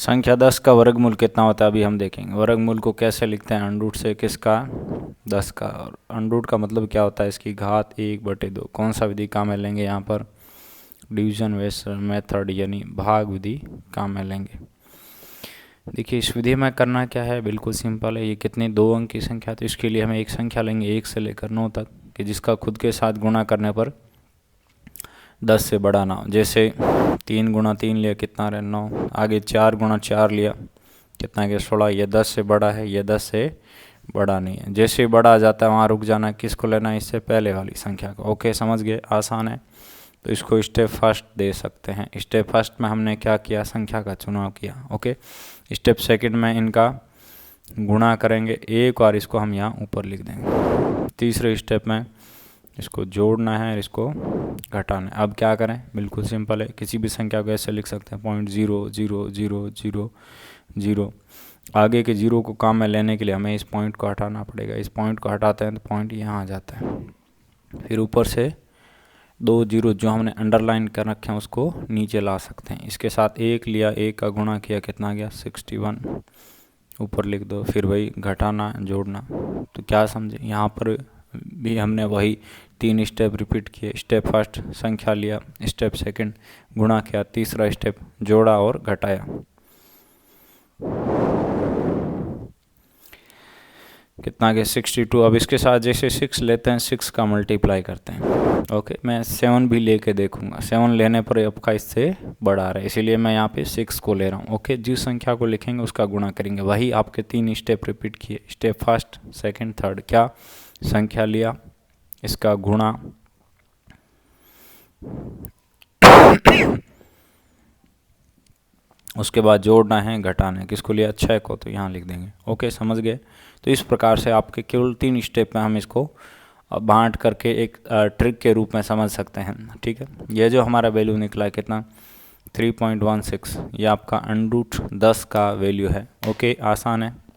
संख्या 10 का वर्गमूल कितना होता है अभी हम देखेंगे। वर्गमूल को कैसे लिखते हैं, अंडरूट से किसका, 10 का। और अंडरूट का मतलब क्या होता है, इसकी घात 1/2। कौन सा विधि काम में लेंगे यहाँ पर, डिवीजन मेथड यानी भाग विधि काम में लेंगे। देखिए इस विधि में करना क्या है, बिल्कुल सिंपल है। ये कितनी 2 अंक की संख्या, तो इसके लिए हमें एक संख्या लेंगे 1 से लेकर 9 तक, कि जिसका खुद के साथ गुणा करने पर 10 से बड़ा ना हो। जैसे 3 × 3 लिया कितना रहे 9, आगे 4 × 4 लिया कितना गया 16। ये 10 से बड़ा है, ये 10 से बड़ा नहीं है। जैसे बड़ा आ जाता है वहाँ रुक जाना, किसको लेना है, इससे पहले वाली संख्या को। ओके समझ गए, आसान है। तो इसको स्टेप फर्स्ट दे सकते हैं। स्टेप फर्स्ट में हमने क्या किया, संख्या का चुनाव किया। ओके स्टेप सेकंड में इनका गुणा करेंगे एक और इसको हम यहाँ ऊपर लिख देंगे। तीसरे स्टेप में इसको जोड़ना है और इसको घटाना है। अब क्या करें, बिल्कुल सिंपल है। किसी भी संख्या को ऐसे लिख सकते हैं 0.00000। आगे के 0 को काम में लेने के लिए हमें इस पॉइंट को हटाना पड़ेगा। इस पॉइंट को हटाते हैं तो पॉइंट यहाँ आ जाता है। फिर ऊपर से 2 0 जो हमने अंडरलाइन कर रखे हैं उसको नीचे ला सकते हैं। इसके साथ 1 लिया, 1 का गुणा किया कितना गया 61, ऊपर लिख दो। फिर वही घटाना जोड़ना। तो क्या समझे, यहाँ पर भी हमने वही 3 स्टेप रिपीट किए। स्टेप फर्स्ट संख्या लिया, स्टेप सेकंड गुणा किया, तीसरा स्टेप जोड़ा और घटाया। कितना गया 62। अब इसके साथ जैसे 6 लेते हैं 6 का मल्टीप्लाई करते हैं। ओके मैं 7 भी लेके देखूंगा। 7 लेने पर आपका इससे बड़ा आ रहा है, इसीलिए मैं यहाँ पे 6 को ले रहा हूँ। ओके जिस संख्या को लिखेंगे उसका गुणा करेंगे। वही आपके 3 स्टेप रिपीट किए। स्टेप फर्स्ट सेकंड थर्ड, क्या संख्या लिया, इसका गुणा उसके बाद जोड़ना है घटाना है। किसको लिया 6 को, तो यहाँ लिख देंगे। ओके समझ गए। तो इस प्रकार से आपके केवल 3 स्टेप में हम इसको बांट करके एक ट्रिक के रूप में समझ सकते हैं। ठीक है, ये जो हमारा वैल्यू निकला है कितना 3.16, ये आपका अंडरूट 10 का वैल्यू है। ओके आसान है।